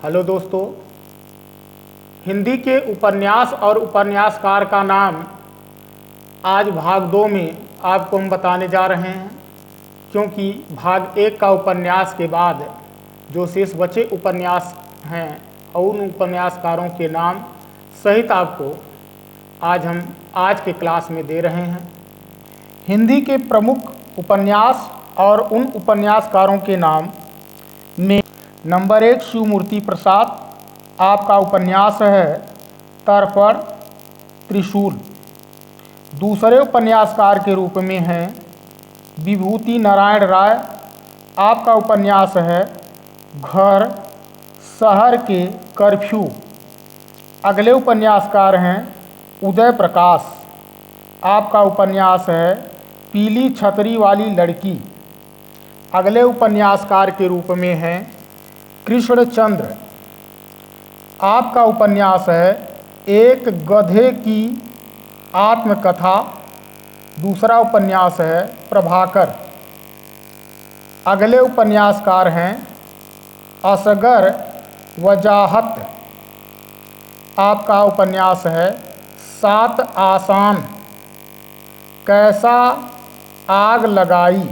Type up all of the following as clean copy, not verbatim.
Hello दोस्तों, हिंदी के उपन्यास और उपन्यासकार का नाम आज भाग 2 में आपको हम बताने जा रहे हैं, क्योंकि भाग 1 का उपन्यास के बाद जो शेष बचे उपन्यास हैं और उन उपन्यासकारों के नाम सहित आपको आज के क्लास में दे रहे हैं। हिंदी के प्रमुख उपन्यास और उन उपन्यासकारों के नाम में नंबर 1 शिवमूर्ति प्रसाद, आपका उपन्यास है तर्पण त्रिशूल। दूसरे उपन्यासकार के रूप में हैं विभूति नारायण राय, आपका उपन्यास है घर शहर के कर्फ्यू। अगले उपन्यासकार हैं उदय प्रकाश, आपका उपन्यास है पीली छतरी वाली लड़की। अगले उपन्यासकार के रूप में हैं कृष्णचंद्र, आपका उपन्यास है एक गधे की आत्मकथा। दूसरा उपन्यास है प्रभाकर। अगले उपन्यासकार हैं असगर वजाहत, आपका उपन्यास है 7 आसान। कैसा आग लगाई।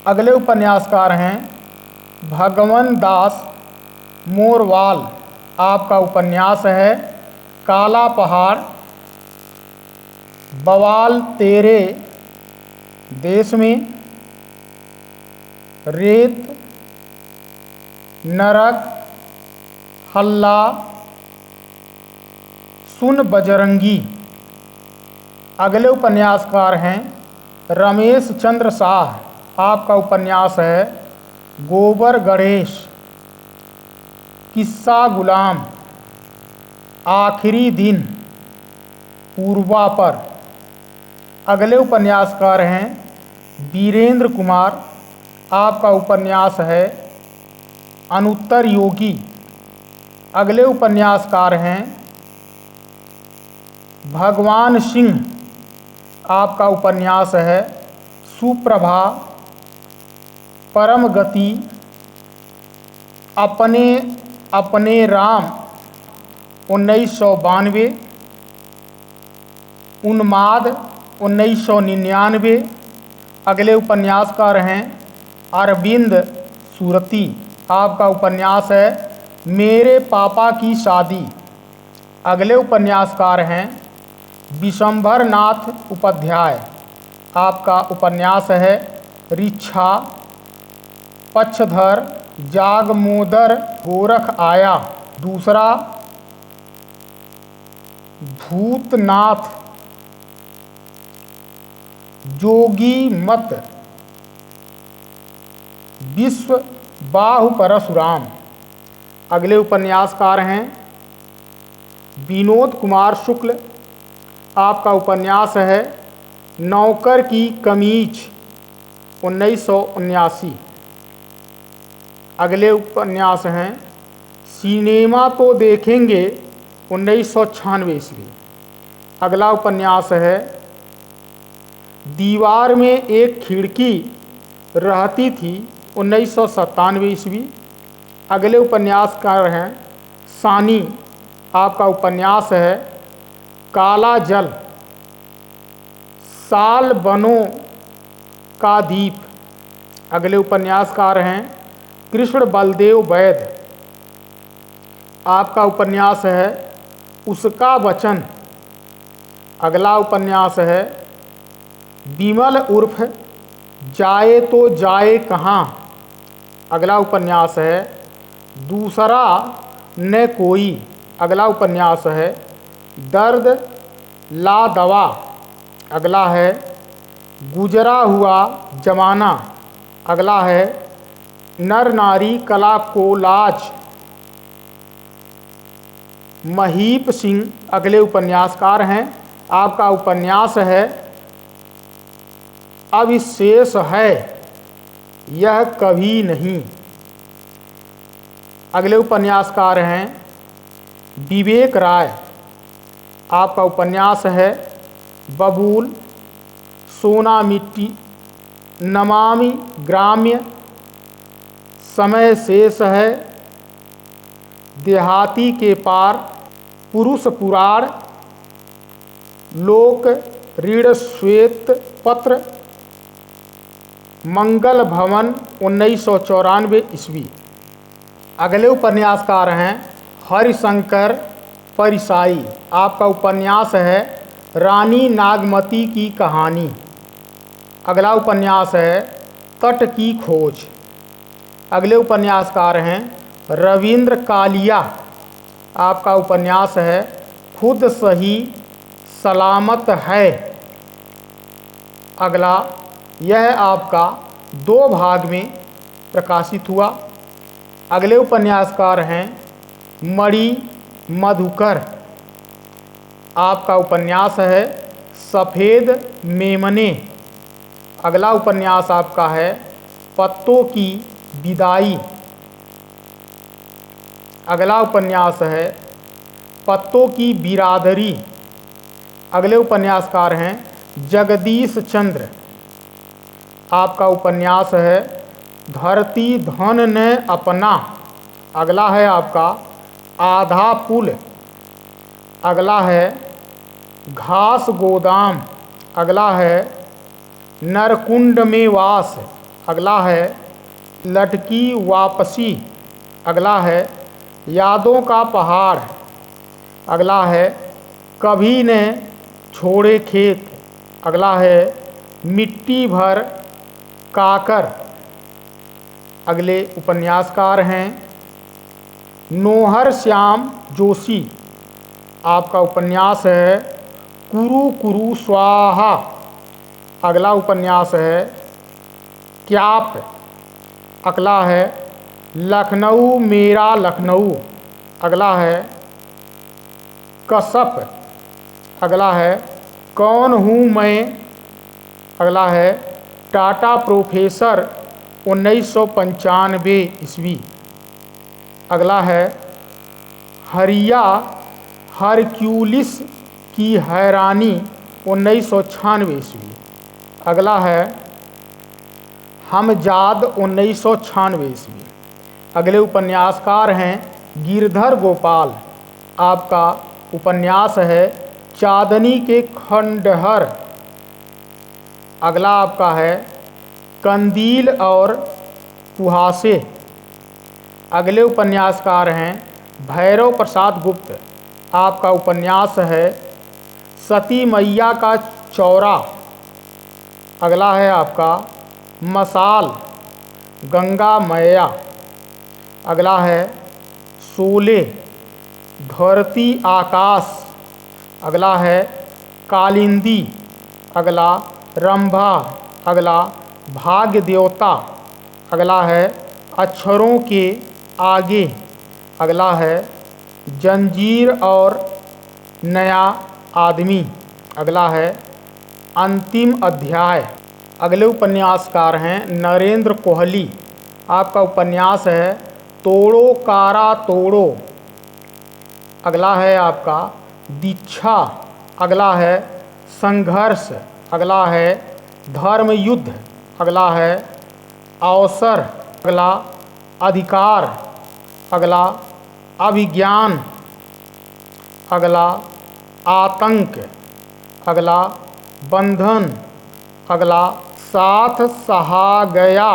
अगले उपन्यासकार हैं भगवन दास मोरवाल, आपका उपन्यास है काला पहाड़। बवाल तेरे देश में, रेत, नरक, हल्ला, सुन बजरंगी। अगले उपन्यासकार हैं रमेश चंद्र शाह, आपका उपन्यास है गोबर गणेश। किस्सा गुलाम, आखिरी दिन, पूर्वा पर। अगले उपन्यासकार हैं वीरेंद्र कुमार, आपका उपन्यास है अनुत्तर योगी। अगले उपन्यासकार हैं भगवान सिंह, आपका उपन्यास है सुप्रभा, परम गति, अपने अपने राम 1992, उन्माद 1999। अगले उपन्यासकार हैं अरविंद सूरती, आपका उपन्यास है मेरे पापा की शादी। अगले उपन्यासकार हैं विशंभर नाथ उपाध्याय, आपका उपन्यास है रिच्छा। पक्षधर जागमोदर गोरख आया। दूसरा भूतनाथ जोगी मत, विश्व बाहु परशुराम। अगले उपन्यासकार हैं विनोद कुमार शुक्ल, आपका उपन्यास है नौकर की कमीज 1979। अगले उपन्यास हैं सिनेमा तो देखेंगे 1996 ईस्वी। अगला उपन्यास है दीवार में एक खिड़की रहती थी 1997 ईस्वी। अगले उपन्यासकार हैं सानी, आपका उपन्यास है काला जल। साल बनों का दीप। अगले उपन्यासकार हैं कृष्ण बलदेव वैद, आपका उपन्यास है उसका वचन। अगला उपन्यास है विमल उर्फ जाए तो जाए कहाँ। अगला उपन्यास है दूसरा न कोई। अगला उपन्यास है दर्द ला दवा। अगला है गुजरा हुआ जमाना। अगला है नर नारी कला को लाज। महीप सिंह अगले उपन्यासकार हैं, आपका उपन्यास है अविशेष है यह कभी नहीं। अगले उपन्यासकार हैं विवेक राय, आपका उपन्यास है बबूल, सोना मिट्टी, नमामि ग्राम्य, समय शेष है, देहाती के पार, पुरुष पुराण, लोक ऋण श्वेत पत्र, मंगल भवन 1994 ईस्वी। अगले उपन्यासकार हैं हरिशंकर परिसाई। आपका उपन्यास है रानी नागमती की कहानी। अगला उपन्यास है तट की खोज। अगले उपन्यासकार हैं रविंद्र कालिया। आपका उपन्यास है खुद सही सलामत है। अगला यह आपका 2 भाग में प्रकाशित हुआ। अगले उपन्यासकार हैं मणि मधुकर। आपका उपन्यास है सफ़ेद मेमने। अगला उपन्यास आपका है पत्तों की विदाई। अगला उपन्यास है पत्तों की बिरादरी। अगले उपन्यासकार हैं जगदीश चंद्र। आपका उपन्यास है धरती धन ने अपना। अगला है आपका आधा पुल। अगला है घास गोदाम। अगला है नरकुंड में वास। अगला है लटकी वापसी। अगला है यादों का पहाड़। अगला है कभी ने छोड़े खेत। अगला है मिट्टी भर काकर। अगले उपन्यासकार हैं नोहर श्याम जोशी। आपका उपन्यास है कुरु कुरु स्वाहा। अगला उपन्यास है क्याप। अगला है लखनऊ मेरा लखनऊ। अगला है कसप। अगला है कौन हूँ मैं। अगला है टाटा प्रोफेसर 1995 ईस्वी। अगला है हरिया हरक्यूलिस की हैरानी 1996 ईस्वी। अगला है हमजाद 1996 ईस्वी। अगले उपन्यासकार हैं गिरधर गोपाल। आपका उपन्यास है चांदनी के खंडहर। अगला आपका है कंदील और कुहासे। अगले उपन्यासकार हैं भैरव प्रसाद गुप्त। आपका उपन्यास है सती मैया का चौरा। अगला है आपका मसाल गंगा मैया। अगला है शोले धरती आकाश। अगला है कालिंदी। अगला रंभा। अगला भाग्य देवता। अगला है अक्षरों के आगे। अगला है जंजीर और नया आदमी। अगला है अंतिम अध्याय। अगले उपन्यासकार हैं नरेंद्र कोहली। आपका उपन्यास है तोड़ो कारा तोड़ो। अगला है आपका दीक्षा। अगला है संघर्ष। अगला है धर्म युद्ध। अगला है अवसर। अगला अधिकार। अगला अभिज्ञान। अगला आतंक। अगला बंधन। अगला साथ सहा गया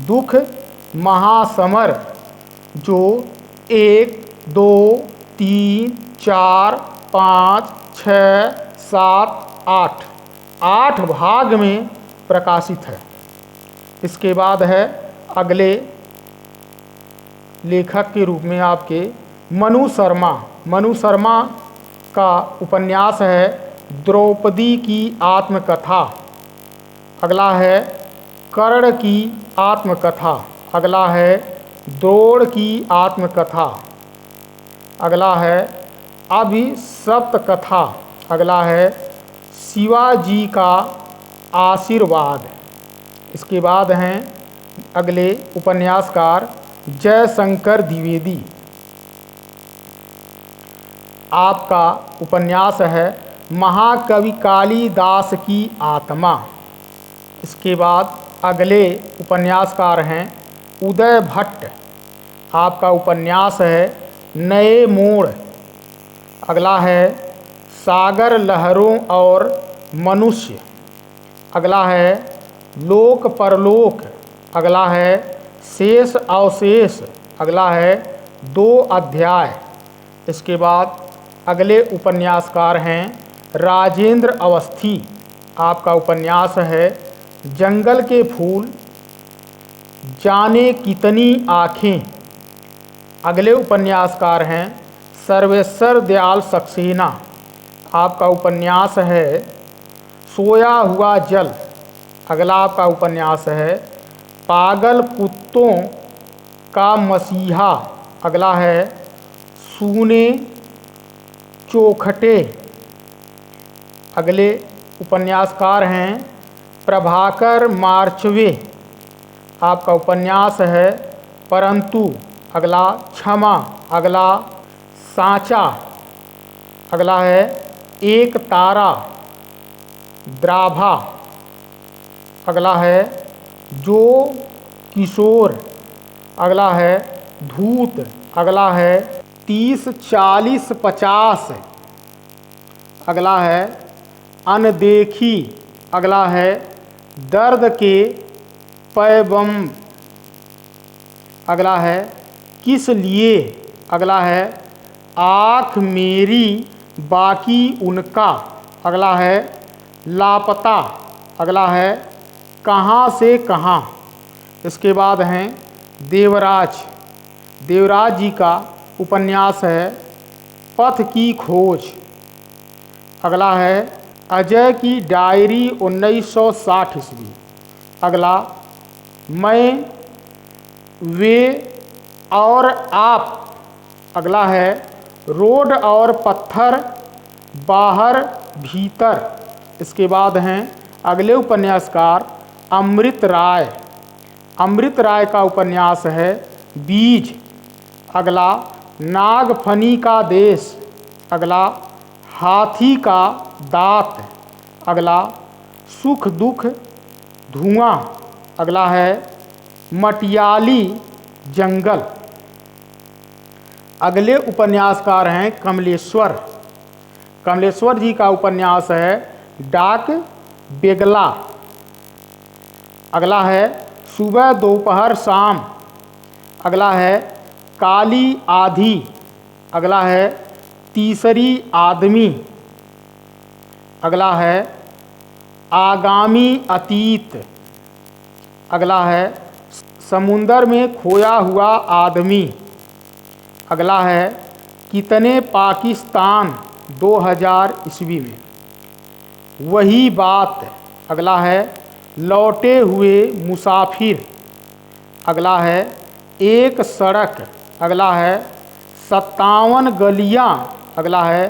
दुख महासमर जो 1 2 3 4 5 6 7 8 भाग में प्रकाशित है। इसके बाद है अगले लेखक के रूप में आपके मनु शर्मा। मनु शर्मा का उपन्यास है द्रौपदी की आत्मकथा। अगला है कर्ण की आत्मकथा। अगला है द्रोण की आत्मकथा। अगला है अभिशप्त कथा। अगला है शिवाजी का आशीर्वाद। इसके बाद हैं अगले उपन्यासकार जयशंकर द्विवेदी। आपका उपन्यास है महाकवि कालिदास की आत्मा। इसके बाद अगले उपन्यासकार हैं उदय भट्ट। आपका उपन्यास है नए मोड़। अगला है सागर लहरों और मनुष्य। अगला है लोक परलोक। अगला है शेष अवशेष। अगला है 2 अध्याय। इसके बाद अगले उपन्यासकार हैं राजेंद्र अवस्थी। आपका उपन्यास है जंगल के फूल जाने कितनी आँखें। अगले उपन्यासकार हैं सर्वेश्वर दयाल सक्सेना। आपका उपन्यास है सोया हुआ जल। अगला आपका उपन्यास है पागल कुत्तों का मसीहा। अगला है सूने चौखटे। अगले उपन्यासकार हैं प्रभाकर मार्चवे। आपका उपन्यास है परंतु। अगला क्षमा। अगला सांचा। अगला है एक तारा द्राभा। अगला है जो किशोर। अगला है धूत। अगला है 30 40 50। अगला है अनदेखी। अगला है दर्द के पैबम। अगला है किस लिए। अगला है आँख मेरी बाकी उनका। अगला है लापता। अगला है कहाँ से कहाँ। इसके बाद हैं देवराज। देवराज जी का उपन्यास है पथ की खोज। अगला है अजय की डायरी 1960 ईस्वी। अगला मैं वे और आप। अगला है रोड और पत्थर बाहर भीतर। इसके बाद हैं अगले उपन्यासकार अमृत राय। अमृत राय का उपन्यास है बीज। अगला नागफनी का देश। अगला हाथी का दांत। अगला सुख दुख धुआं। अगला है मटियाली जंगल। अगले उपन्यासकार हैं कमलेश्वर। कमलेश्वर जी का उपन्यास है डाक बेगला। अगला है सुबह दोपहर शाम। अगला है काली आधी। अगला है तीसरी आदमी। अगला है आगामी अतीत। अगला है समुंदर में खोया हुआ आदमी। अगला है कितने पाकिस्तान 2000 ईस्वी में। वही बात। अगला है लौटे हुए मुसाफिर। अगला है एक सड़क। अगला है 57 गलियां। अगला है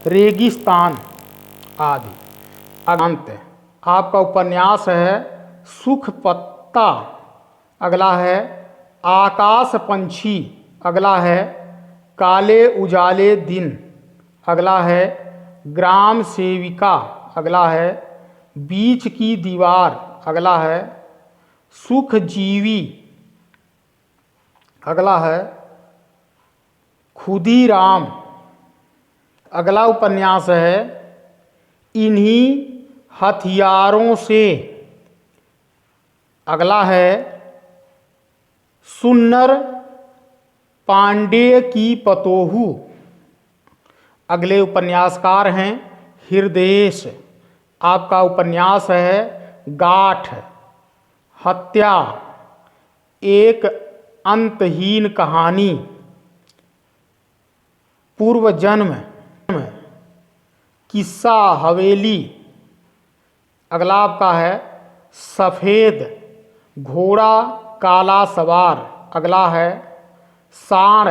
रेगिस्तान आदि। अंत आपका उपन्यास है सुख पत्ता। अगला है आकाश पंछी। अगला है काले उजाले दिन। अगला है ग्राम सेविका। अगला है बीच की दीवार। अगला है सुख जीवी। अगला है खुदीराम। अगला उपन्यास है इन्हीं हथियारों से। अगला है सुन्नर पांडेय की पतोहू। अगले उपन्यासकार हैं हृदयेश। आपका उपन्यास है गाठ। हत्या एक अंतहीन कहानी। पूर्व जन्म किस्सा हवेली। अगला आपका है सफ़ेद घोड़ा काला सवार। अगला है साण।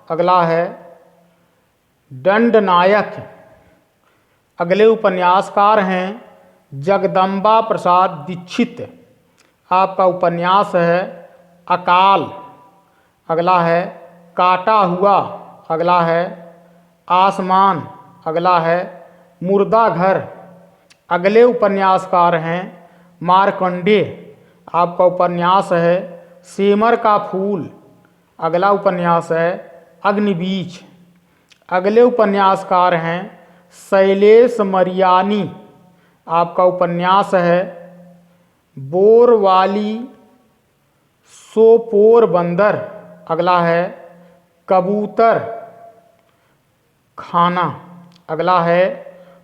अगला है दंडनायक। अगले उपन्यासकार हैं जगदम्बा प्रसाद दीक्षित। आपका उपन्यास है अकाल। अगला है काटा हुआ। अगला है आसमान। अगला है मुर्दा घर। अगले उपन्यासकार हैं मार्कंडेय। आपका उपन्यास है सेमर का फूल। अगला उपन्यास है अग्निबीज। अगले उपन्यासकार हैं शैलेश मरियानी। आपका उपन्यास है बोरवाली सोपोर बंदर। अगला है कबूतर खाना। अगला है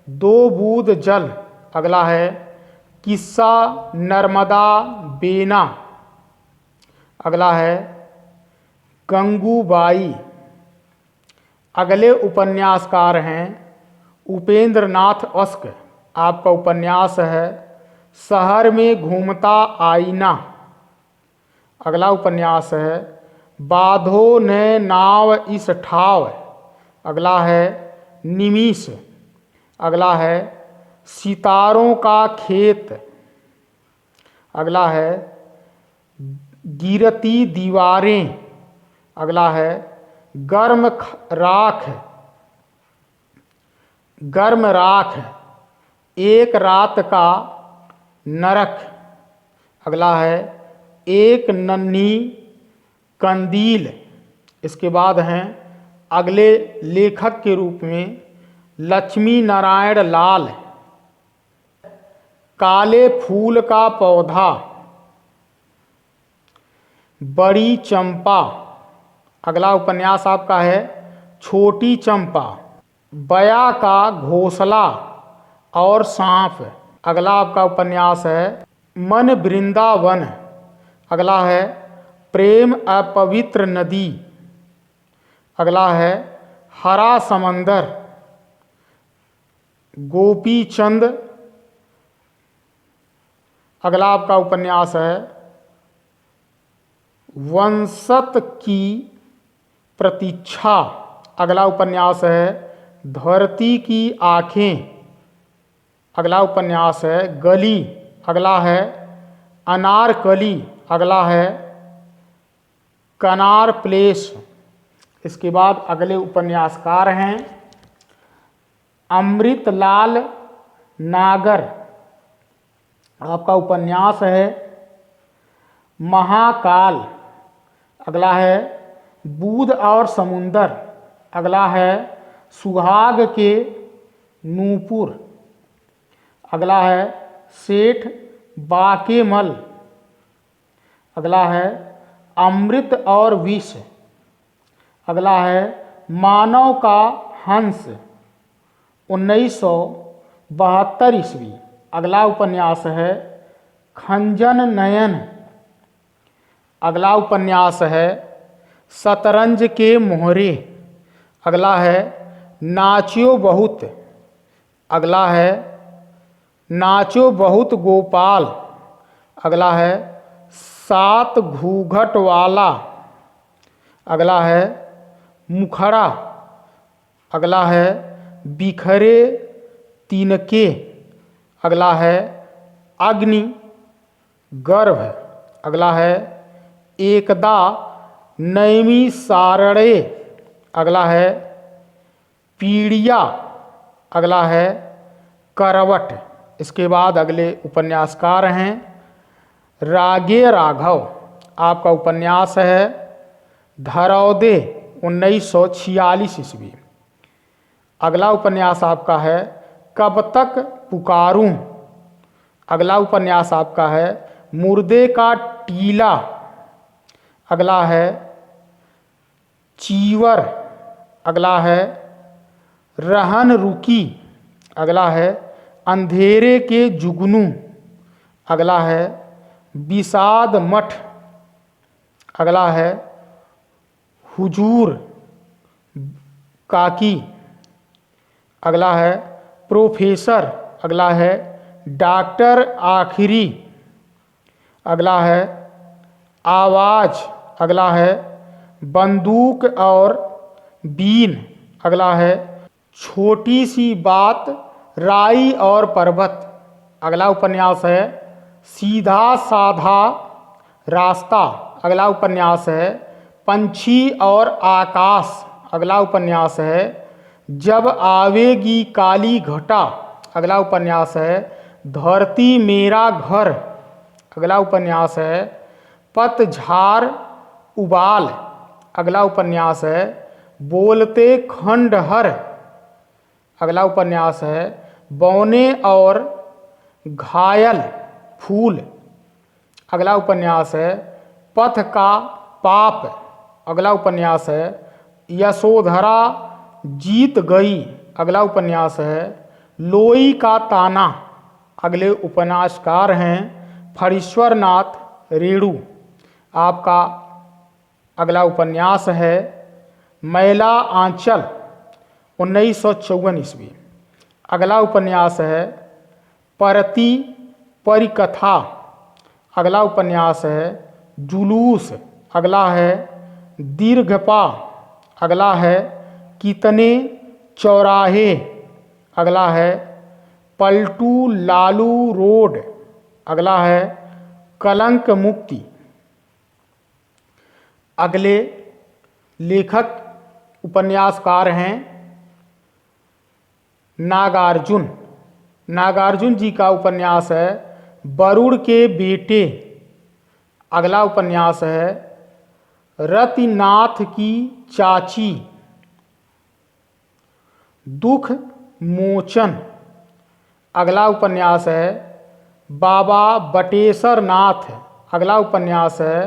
दो बूंद जल। अगला है किस्सा नर्मदा बेना। अगला है गंगूबाई। अगले उपन्यासकार हैं उपेंद्र नाथ अस्क। आपका उपन्यास है शहर में घूमता आईना। अगला उपन्यास है बाधो ने नाव इस ठाव। अगला है निमिष। अगला है सितारों का खेत। अगला है गिरती दीवारें। अगला है गर्म राख एक रात का नरक। अगला है एक नन्ही कंदील। इसके बाद हैं अगले लेखक के रूप में लक्ष्मी नारायण लाल। काले फूल का पौधा, बड़ी चंपा। अगला उपन्यास आपका है छोटी चंपा। बया का घोंसला और सांप। अगला आपका उपन्यास है मन वृंदावन। अगला है प्रेम अपवित्र नदी। अगला है हरा समंदर। गोपी चंद। अगला आपका उपन्यास है वंशत की प्रतीक्षा। अगला उपन्यास है धरती की आँखें। अगला उपन्यास है गली। अगला है अनारकली। अगला है कनार प्लेस। इसके बाद अगले उपन्यासकार हैं अमृतलाल नागर। आपका उपन्यास है महाकाल। अगला है बूंद और समुंदर। अगला है सुहाग के नूपुर। अगला है सेठ बाकेमल। अगला है अमृत और विष। अगला है मानव का हंस 1972 ईस्वी। अगला उपन्यास है खंजन नयन। अगला उपन्यास है शतरंज के मोहरे। अगला है नाच्यो बहुत। अगला है नाचो बहुत गोपाल। अगला है सात घूंघट वाला। अगला है मुखड़ा। अगला है बिखरे तिनके। अगला है अग्नि गर्भ। अगला है एकदा नैमी सारणे। अगला है पीड़िया। अगला है करवट। इसके बाद अगले उपन्यासकार हैं रागे राघव। आपका उपन्यास है धरौदे 1946 ईस्वी। अगला उपन्यास आपका है कब तक पुकारूं। अगला उपन्यास आपका है मुर्दे का टीला। अगला है चीवर। अगला है रहन रुकी। अगला है अंधेरे के जुगनू। अगला है विषाद मठ। अगला है हुजूर काकी। अगला है प्रोफेसर। अगला है डॉक्टर आखिरी। अगला है आवाज़। अगला है बंदूक और बीन। अगला है छोटी सी बात राई और पर्वत। अगला उपन्यास है सीधा साधा रास्ता। अगला उपन्यास है पंछी और आकाश। अगला उपन्यास है जब आवेगी काली घटा। अगला उपन्यास है धरती मेरा घर। अगला उपन्यास है पतझार उबाल। अगला उपन्यास है बोलते खंडहर। अगला उपन्यास है बौने और घायल फूल। अगला उपन्यास है पथ का पाप। अगला उपन्यास है यशोधरा जीत गई। अगला उपन्यास है लोई का ताना। अगले उपन्यासकार हैं फणीश्वर नाथ रेणु। आपका अगला उपन्यास है मैला आंचल 1954 ईस्वी। अगला उपन्यास है परती परिकथा। अगला उपन्यास है जुलूस। अगला है दीर्घपा। अगला है कितने चौराहे। अगला है पलटू लालू रोड। अगला है कलंक मुक्ति। अगले लेखक उपन्यासकार हैं नागार्जुन। नागार्जुन जी का उपन्यास है वरुण के बेटे। अगला उपन्यास है रतिनाथ की चाची, दुख मोचन। अगला उपन्यास है बाबा बटेश्वर नाथ। अगला उपन्यास है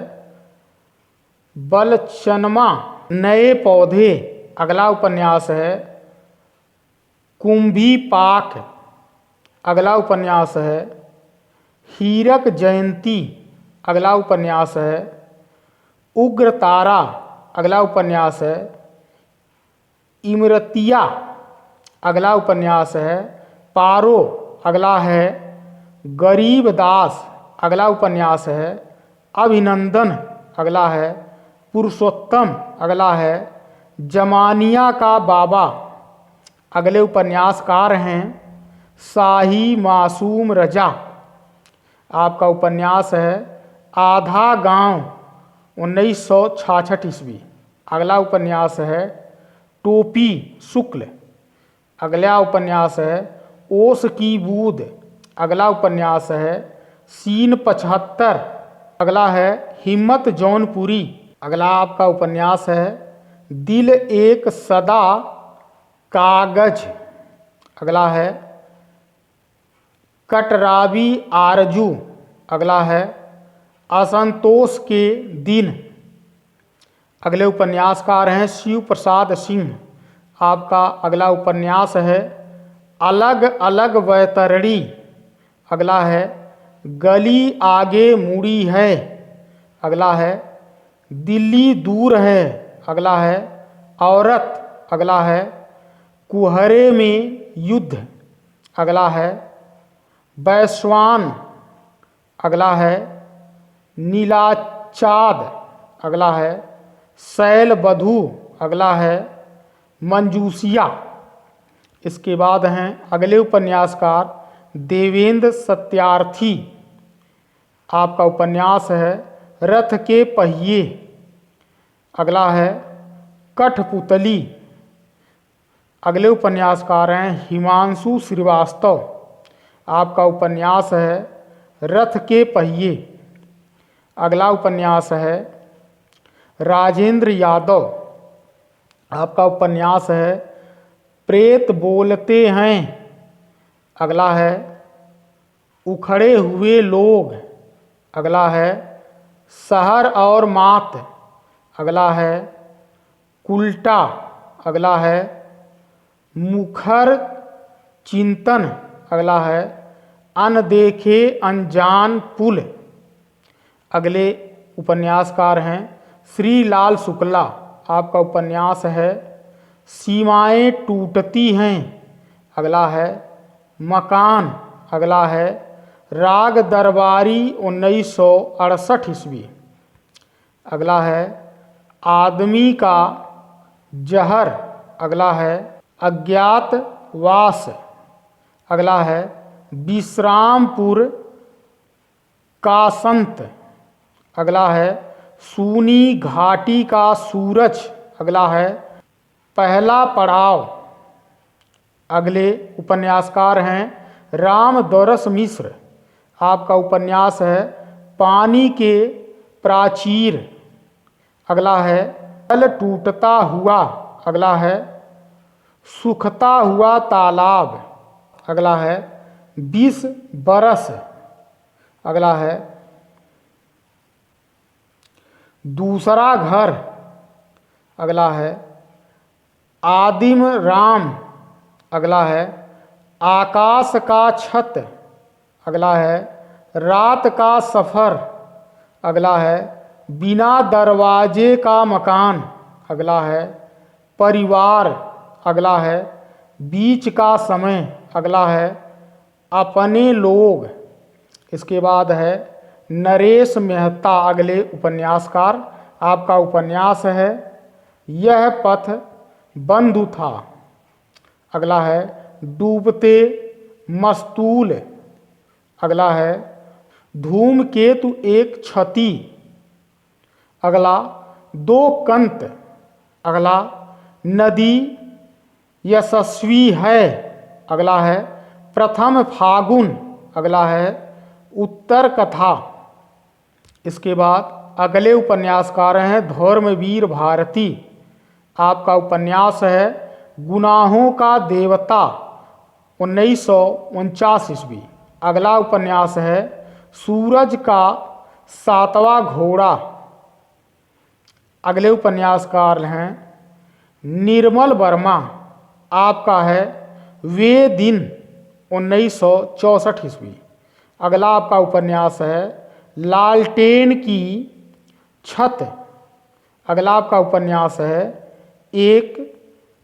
बलचनमा नए पौधे। अगला उपन्यास है कुंभी पाक। अगला उपन्यास है हीरक जयंती। अगला उपन्यास है उग्र तारा। अगला उपन्यास है इमरतिया। अगला उपन्यास है पारो। अगला है गरीब दास। अगला उपन्यास है अभिनंदन। अगला है पुरुषोत्तम। अगला है जमानिया का बाबा। अगले उपन्यासकार हैं शाही मासूम रजा। आपका उपन्यास है आधा गांव 1966 ईस्वी। अगला उपन्यास है टोपी शुक्ल। अगला उपन्यास है ओस की बूंद। अगला उपन्यास है सीन 75। अगला है हिम्मत जौनपुरी। अगला आपका उपन्यास है दिल एक सदा कागज। अगला है कटरावी आरजू। अगला है असंतोष के दिन। अगले उपन्यासकार हैं शिव प्रसाद सिंह। आपका अगला उपन्यास है अलग अलग वैतरणी। अगला है गली आगे मुड़ी है। अगला है दिल्ली दूर है। अगला है औरत। अगला है कुहरे में युद्ध। अगला है वैश्वान। अगला है नीलाचाद। अगला है शैल बधू। अगला है मंजूसिया। इसके बाद हैं अगले उपन्यासकार देवेंद्र सत्यार्थी। आपका उपन्यास है रथ के पहिए। अगला है कठपुतली। अगले उपन्यासकार हैं हिमांशु श्रीवास्तव। आपका उपन्यास है रथ के पहिए। अगला उपन्यास है राजेंद्र यादव। आपका उपन्यास है प्रेत बोलते हैं। अगला है उखड़े हुए लोग। अगला है शहर और मात। अगला है उल्टा। अगला है मुखर चिंतन। अगला है अनदेखे अनजान पुल। अगले उपन्यासकार हैं श्री लाल शुक्ला। आपका उपन्यास है सीमाएं टूटती हैं। अगला है मकान। अगला है राग दरबारी 1968 ईस्वी। अगला है आदमी का जहर। अगला है अज्ञातवास। अगला है विश्रामपुर का संत। अगला है सूनी घाटी का सूरज। अगला है पहला पड़ाव। अगले उपन्यासकार हैं राम दोरस मिश्र। आपका उपन्यास है पानी के प्राचीर। अगला है जल टूटता हुआ। अगला है सूखता हुआ तालाब। अगला है 20 बरस। अगला है दूसरा घर। अगला है आदिम राम। अगला है आकाश का छत। अगला है रात का सफ़र। अगला है बिना दरवाजे का मकान। अगला है परिवार। अगला है बीच का समय। अगला है अपने लोग। इसके बाद है नरेश मेहता। अगले उपन्यासकार। आपका उपन्यास है यह पथ बंधु था। अगला है डूबते मस्तूल। अगला है धूमकेतु एक क्षति। अगला दो कंत। अगला नदी यशस्वी है। अगला है प्रथम फागुन। अगला है उत्तर कथा। इसके बाद अगले उपन्यासकार हैं धर्मवीर भारती। आपका उपन्यास है गुनाहों का देवता 1949 ईस्वी। अगला उपन्यास है सूरज का सातवां घोड़ा। अगले उपन्यासकार हैं निर्मल वर्मा। आपका है वे दिन 1964 ईस्वी। अगला आपका उपन्यास है लालटेन की छत। अगला आपका उपन्यास है एक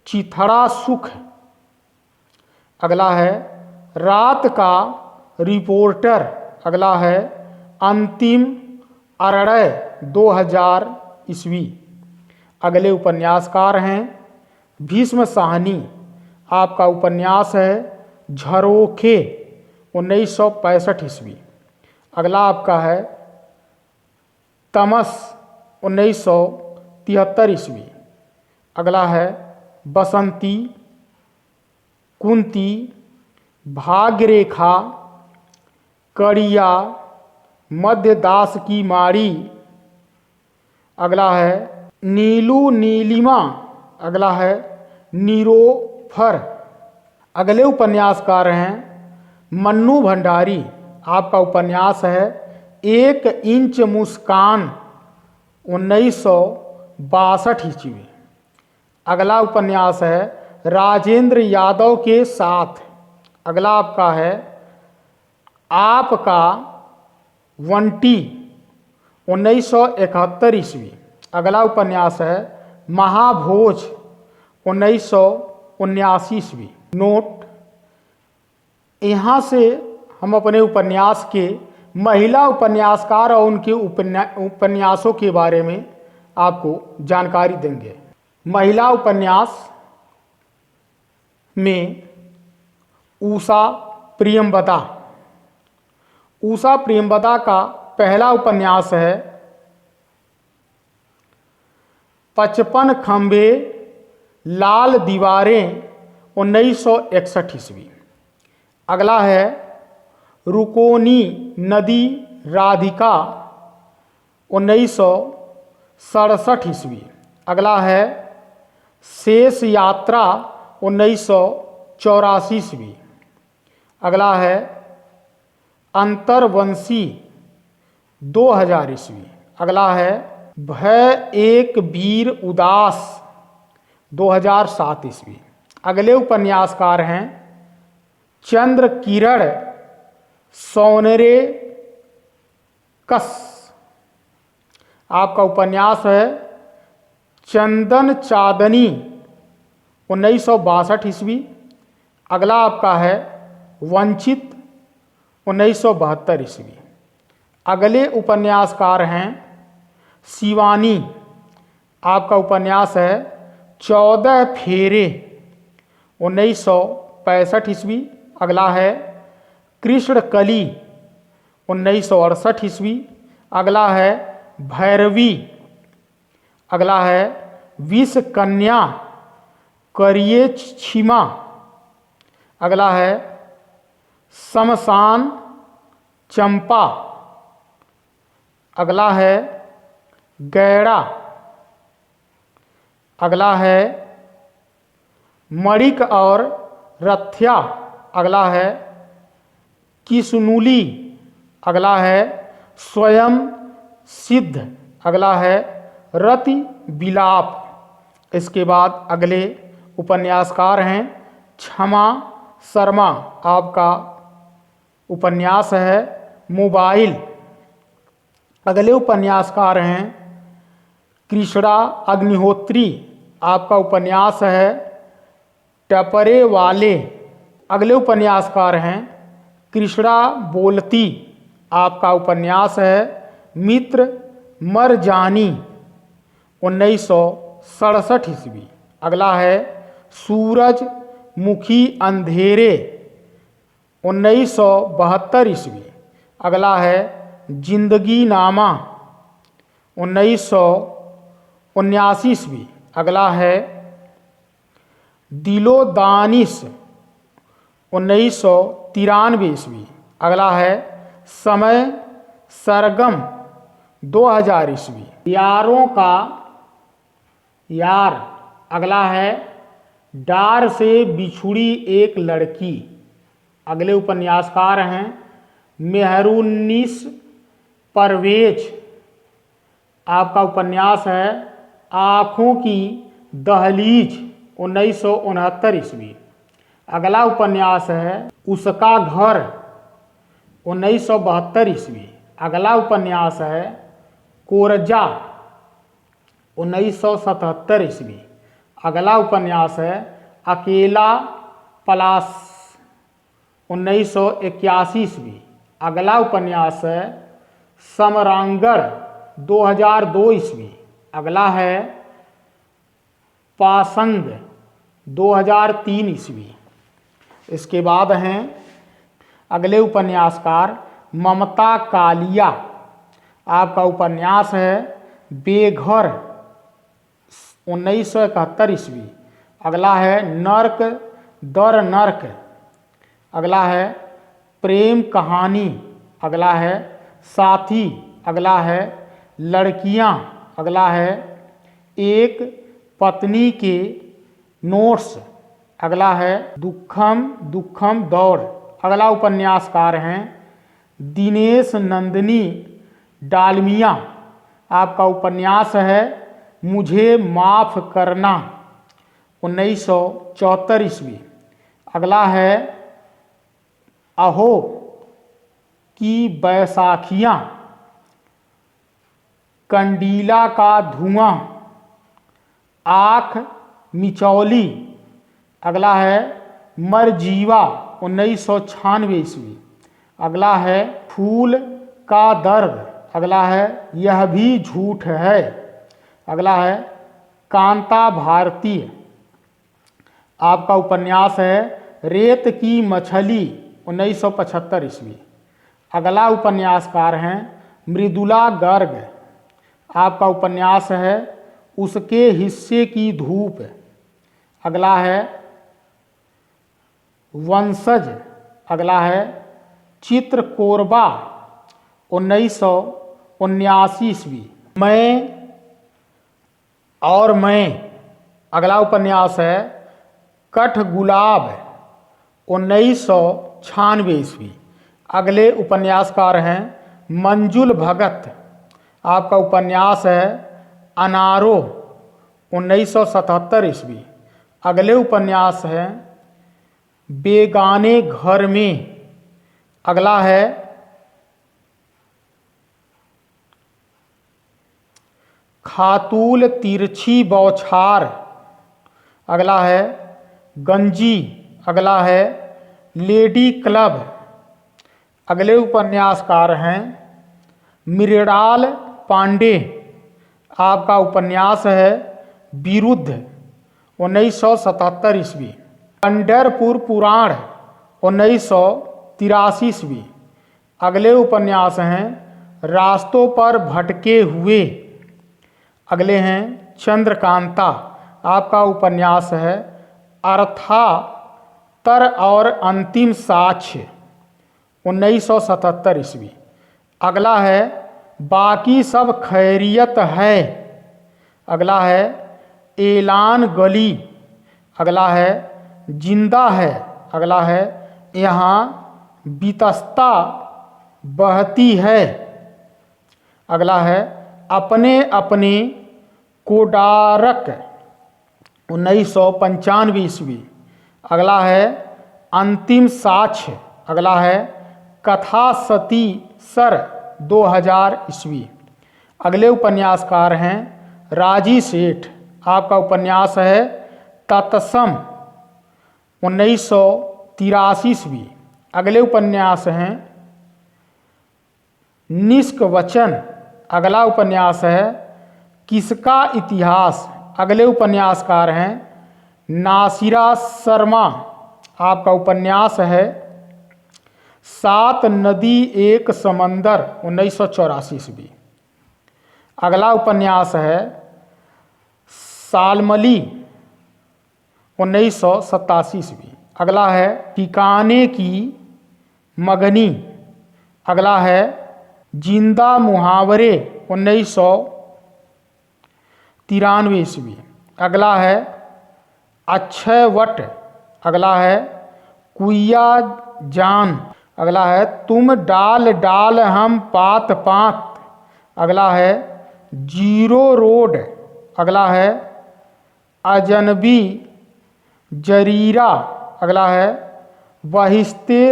चिथड़ा सुख। अगला है रात का रिपोर्टर। अगला है अंतिम अरण्य 2000 ईस्वी। अगले उपन्यासकार हैं भीष्म साहनी। आपका उपन्यास है झरोखे 1965 ईस्वी। अगला आपका है तमस 1973 ईस्वी। अगला है बसंती, कुंती, भाग्यरेखा, कड़िया, मध्यदास की माड़ी। अगला है नीलू नीलिमा। अगला है नीरोफर। अगले उपन्यासकार हैं मन्नू भंडारी। आपका उपन्यास है एक इंच मुस्कान 1962 ईस्वी। अगला उपन्यास है राजेंद्र यादव के साथ। अगला आपका है आपका वंटी 1971 ईस्वी। अगला उपन्यास है महाभोज 1979 ईस्वी। नोट: यहाँ से हम अपने उपन्यास के महिला उपन्यासकार और उनके उपन्यासों के बारे में आपको जानकारी देंगे। महिला उपन्यास में उषा प्रियंवदा। उषा प्रियंवदा का पहला उपन्यास है 55 खंबे लाल दीवारें 1961 ईस्वी। अगला है रुकोनी नदी राधिका 1967 ईस्वी। अगला है शेष यात्रा 1984 ईस्वी। अगला है अंतरवंशी 2000 ईस्वी। अगला है भय एक वीर उदास 2007 ईस्वी। अगले उपन्यासकार हैं चंद्र किरण सौनरे कस। आपका उपन्यास है चंदन चांदनी 1962 ईस्वी। अगला आपका है वंचित 1972 ईस्वी। अगले उपन्यासकार हैं शिवानी। आपका उपन्यास है 14 फेरे 1965 ईस्वी। अगला है कृष्णकली 1968 ईस्वी। अगला है भैरवी। अगला है विष कन्या करिए छिमा। अगला है शमशान चंपा। अगला है गैड़ा। अगला है मणिक और रथ्या। अगला है किसनुली। अगला है स्वयं सिद्ध। अगला है रति विलाप। इसके बाद अगले उपन्यासकार हैं क्षमा शर्मा। आपका उपन्यास है मोबाइल। अगले उपन्यासकार हैं कृष्णा अग्निहोत्री। आपका उपन्यास है टपरे वाले। अगले उपन्यासकार हैं कृष्णा बोलती। आपका उपन्यास है मित्र मरजानी 1967 ईस्वी। अगला है सूरजमुखी अंधेरे 1972 ईस्वी। अगला है जिंदगी नामा 1979 ईस्वी। अगला है दिलो दानिश 1993 ईस्वी। अगला है समय सरगम 2000 ईस्वी। यारों का यार। अगला है डार से बिछुड़ी एक लड़की। अगले उपन्यासकार हैं मेहरुन्निस परवेज। आपका उपन्यास है आँखों की दहलीज 1969 ईस्वी। अगला उपन्यास है उसका घर 1972 ईस्वी। अगला उपन्यास है कोरजा 1977 ईस्वी। अगला उपन्यास है अकेला पलास 1981 ईस्वी। अगला उपन्यास है समरांगड़ 2002 ईस्वी। अगला है पासंग 2003 ईस्वी। इसके बाद हैं अगले उपन्यासकार ममता कालिया। आपका उपन्यास है बेघर 1971 ईस्वी। अगला है नर्क दर नर्क। अगला है प्रेम कहानी। अगला है साथी। अगला है लड़कियां। अगला है एक पत्नी के नोट्स। अगला है दुखम दुखम दौड़। अगला उपन्यासकार हैं दिनेश नंदिनी डालमिया। आपका उपन्यास है मुझे माफ़ करना 1974 ईस्वी। अगला है अहो की बैसाखियाँ, कंडीला का धुआं, आँख मिचौली। अगला है मरजीवा 1996 ईस्वी। अगला है फूल का दर्द। अगला है यह भी झूठ है। अगला है कांता भारतीय। आपका उपन्यास है रेत की मछली 1975 ईस्वी। अगला उपन्यासकार हैं मृदुला गर्ग। आपका उपन्यास है उसके हिस्से की धूप। अगला है वंशज। अगला है चित्रकोरबा 1979 ईस्वी। मैं। अगला उपन्यास है कठगुलाब 1996 ईस्वी। अगले उपन्यासकार हैं मंजुल भगत। आपका उपन्यास है अनारो 1977 ईस्वी। अगले उपन्यास हैं बेगाने घर में। अगला है खातूल तिरछी बौछार। अगला है गंजी। अगला है लेडी क्लब। अगले उपन्यासकार हैं मृणाल पांडे। आपका उपन्यास है विरुद्ध 1977 ईस्वी। पंढरपुर पुराण 1983 ईस्वी। अगले उपन्यास हैं रास्तों पर भटके हुए। अगले हैं चंद्रकांता। आपका उपन्यास है अर्थातर और अंतिम साक्ष्य 1977 ईस्वी। अगला है बाकी सब खैरियत है। अगला है ऐलान गली। अगला है जिंदा है। अगला है यहाँ बितस्ता बहती है। अगला है अपने अपने कोडारक 1995 ईस्वी। अगला है अंतिम साक्ष्य। अगला है कथा सती सर 2000 ईस्वी। अगले उपन्यासकार हैं राजी सेठ। आपका उपन्यास है तत्सम 1983 ईस्वी। अगले उपन्यास हैं निष्क वचन। अगला उपन्यास है किसका इतिहास। अगले उपन्यासकार हैं नासिरा शर्मा। आपका उपन्यास है 7 नदी एक समंदर 1984 ईस्वी। अगला उपन्यास है सालमली 1987 ईस्वी। अगला है ठिकाने की मगनी। अगला है जिंदा मुहावरे 1993 ईस्वी। अगला है अक्षय वट। अगला है कुइया जान। अगला है तुम डाल डाल हम पात पात। अगला है जीरो रोड। अगला है अजनबी जरीरा। अगला है बहिश्ते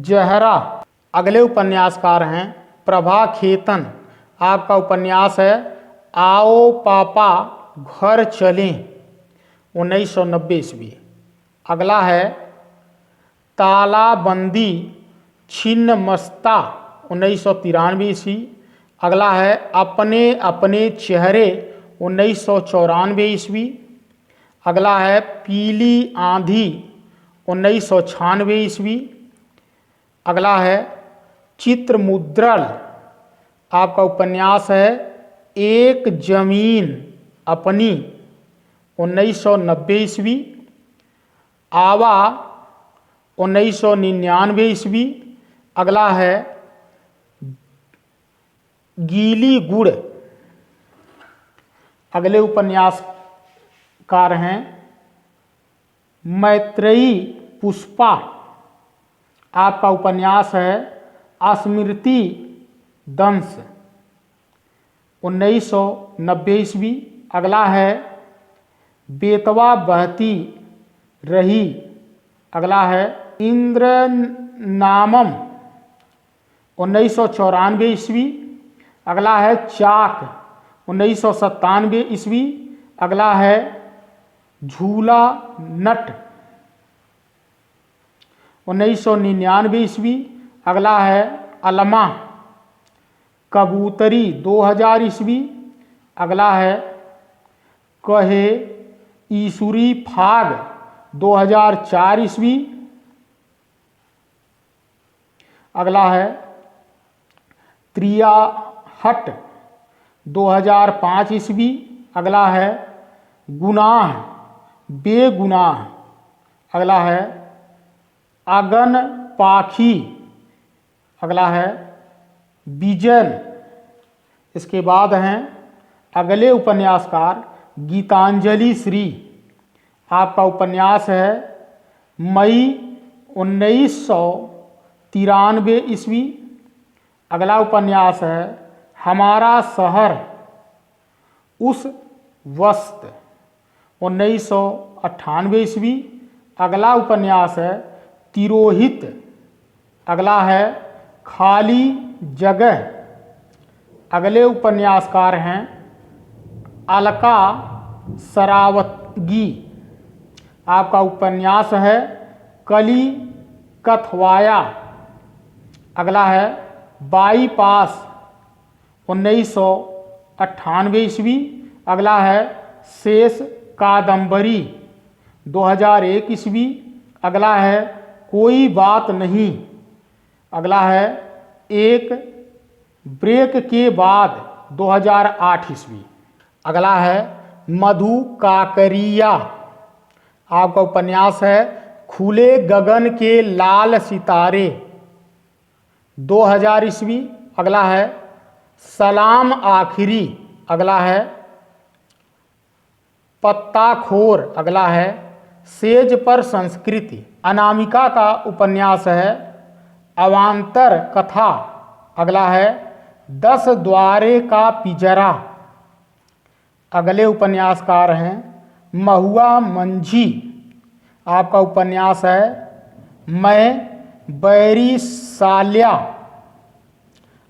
जहरा। अगले उपन्यासकार हैं प्रभा खेतन। आपका उपन्यास है आओ पापा घर चलें 1990 ईस्वी। अगला है तालाबंदी छिन्न मस्ता 1993 ईस्वी। अगला है अपने अपने चेहरे 1994 ईस्वी। अगला है पीली आंधी 1996 ईस्वी। अगला है चित्रमुद्रण। आपका उपन्यास है एक जमीन अपनी 1990 ईस्वी। आवा 1999 ईस्वी। अगला है गीली गुड़। अगले उपन्यासकार हैं मैत्रेयी पुष्पा। आपका उपन्यास है स्मृति दंश 1990 ईस्वी। अगला है बेतवा बहती रही। अगला है इंद्र नामम 1994 ईस्वी। अगला है चाक 1997 ईस्वी। अगला है झूला नट 1999 ईस्वी। अगला है अलमा कबूतरी 2000 ईस्वी। अगला है कहे ईसुरी फाग 2004 ईस्वी। अगला है त्रियाहट 2005 ईस्वी। अगला है गुनाह बेगुनाह। अगला है अगन पाखी। अगला है बीजन। इसके बाद हैं अगले उपन्यासकार गीतांजलि श्री। आपका उपन्यास है मई 1993 ईस्वी। अगला उपन्यास है हमारा शहर उस वस्त 1998 ईस्वी। अगला उपन्यास है तिरोहित। अगला है खाली जगह। अगले उपन्यासकार हैं अलका सरावगी। आपका उपन्यास है कली कथवाया। अगला है बाईपास 1998 ईस्वी। अगला है शेष कादम्बरी 2001 ईस्वी। अगला है कोई बात नहीं। अगला है एक ब्रेक के बाद 2008 ईस्वी। अगला है मधु काकरिया। आपका उपन्यास है खुले गगन के लाल सितारे 2000 ईस्वी। अगला है सलाम आखिरी, अगला है पत्ताखोर, अगला है सेज पर संस्कृति। अनामिका का उपन्यास है अवांतर कथा, अगला है 10 द्वारे का पिंजरा। अगले उपन्यासकार हैं महुआ मंझी, आपका उपन्यास है मैं बैरी साल्या।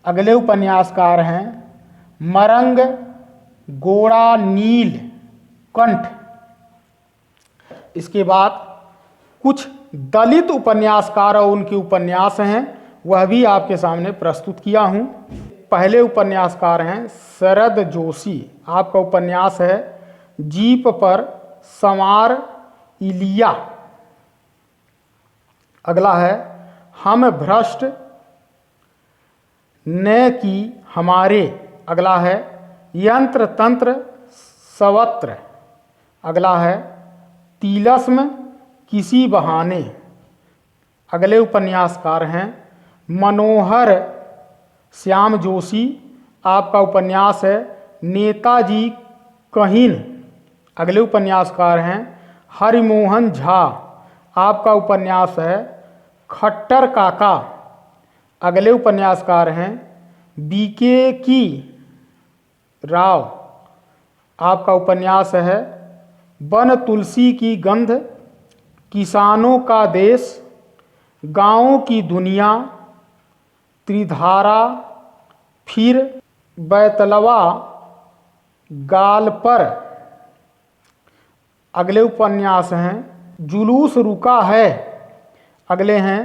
अगले उपन्यासकार हैं मरंग गोड़ा नील कंठ। इसके बाद कुछ दलित उपन्यासकार और उनके उपन्यास हैं, वह भी आपके सामने प्रस्तुत किया हूँ। पहले उपन्यासकार हैं शरद जोशी, आपका उपन्यास है जीप पर सवार इलिया। अगला है हम भ्रष्ट न कि हमारे, अगला है यंत्र तंत्र सवत्र। अगला है तिलस्म किसी बहाने। अगले उपन्यासकार हैं मनोहर श्याम जोशी, आपका उपन्यास है नेताजी कहीन। अगले उपन्यासकार हैं हरिमोहन झा, आपका उपन्यास है खट्टर काका। अगले उपन्यासकार हैं बीके की राव, आपका उपन्यास है वन तुलसी की गंध, किसानों का देश, गाँवों की दुनिया, त्रिधारा, फिर बैतलवा गाल पर। अगले उपन्यास हैं जुलूस रुका है। अगले हैं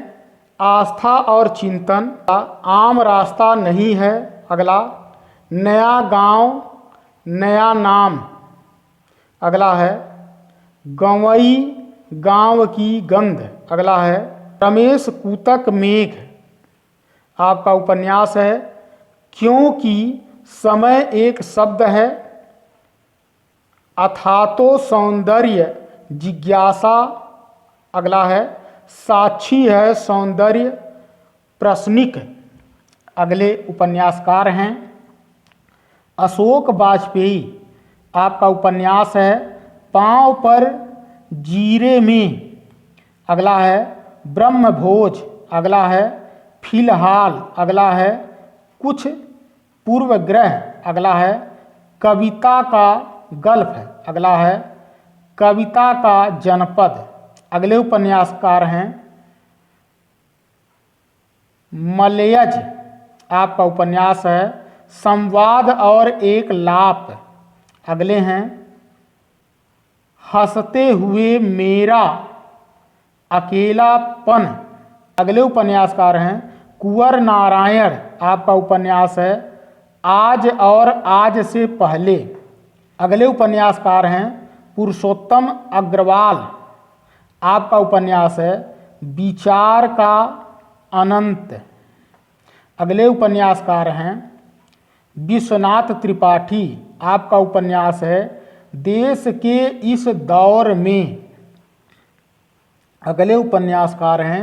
आस्था और चिंतन, आम रास्ता नहीं है। अगला नया गांव नया नाम। अगला है गंवई गांव की गंध। अगला है रमेश कूतक मेघ, आपका उपन्यास है क्योंकि समय एक शब्द है, अथातो सौंदर्य जिज्ञासा। अगला है साक्षी है सौंदर्य प्रश्निक। अगले उपन्यासकार हैं अशोक वाजपेयी, आपका उपन्यास है पांव पर जीरे में। अगला है ब्रह्मभोज। अगला है फिलहाल। अगला है कुछ पूर्वग्रह। अगला है कविता का गल्फ। अगला है कविता का जनपद। अगले उपन्यासकार हैं मलयज, आपका उपन्यास है संवाद और एक लाप। अगले हैं हंसते हुए मेरा अकेलापन। अगले उपन्यासकार हैं कुंवर नारायण, आपका उपन्यास है आज और आज से पहले। अगले उपन्यासकार हैं पुरुषोत्तम अग्रवाल, आपका उपन्यास है विचार का अनंत। अगले उपन्यासकार हैं विश्वनाथ त्रिपाठी, आपका उपन्यास है देश के इस दौर में। अगले उपन्यासकार हैं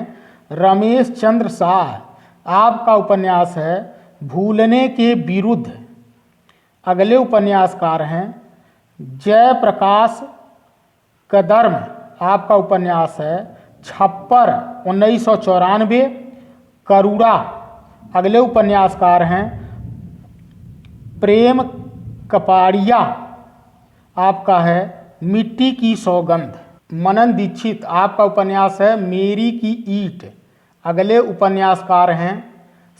रमेश चंद्र शाह, आपका उपन्यास है भूलने के विरुद्ध। अगले उपन्यासकार हैं जयप्रकाश कदर्म, आपका उपन्यास है छप्पर 1994 करूड़ा। अगले उपन्यासकार हैं प्रेम कपाड़िया, आपका है मिट्टी की सौगंध। मनन दीक्षित, आपका उपन्यास है मेरी की ईंट। अगले उपन्यासकार हैं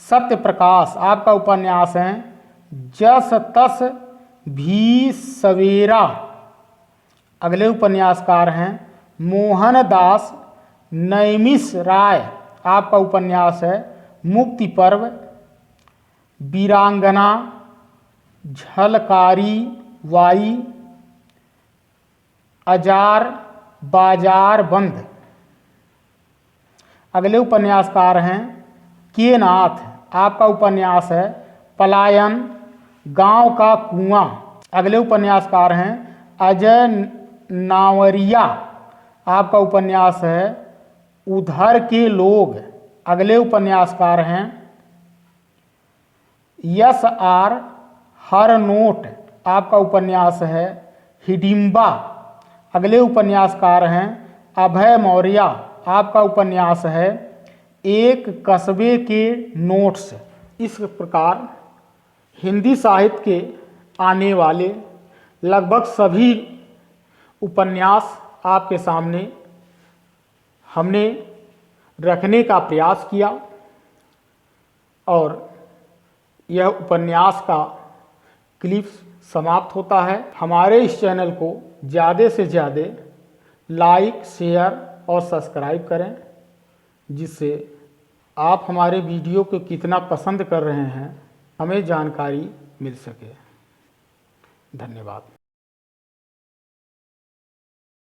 सत्य प्रकाश, आपका उपन्यास है जस तस भी सवेरा। अगले उपन्यासकार हैं मोहन दास नैमिष राय, आपका उपन्यास है मुक्ति पर्व। वीरांगना, झलकारी वाई, अजार बाजार बंद। अगले उपन्यासकार हैं के नाथ, आपका उपन्यास है पलायन गांव का कुआं। अगले उपन्यासकार हैं अजय नावरिया, आपका उपन्यास है उधर के लोग। अगले उपन्यासकार हैं यस आर हरनोट आपका उपन्यास है हिडिंबा। अगले उपन्यासकार हैं अभय मौर्य, आपका उपन्यास है एक कस्बे के नोट्स। इस प्रकार हिंदी साहित्य के आने वाले लगभग सभी उपन्यास आपके सामने हमने रखने का प्रयास किया और यह उपन्यास का क्लिप समाप्त होता है। हमारे इस चैनल को ज़्यादा से ज़्यादा लाइक, शेयर और सब्सक्राइब करें, जिससे आप हमारे वीडियो को कितना पसंद कर रहे हैं हमें जानकारी मिल सके। धन्यवाद।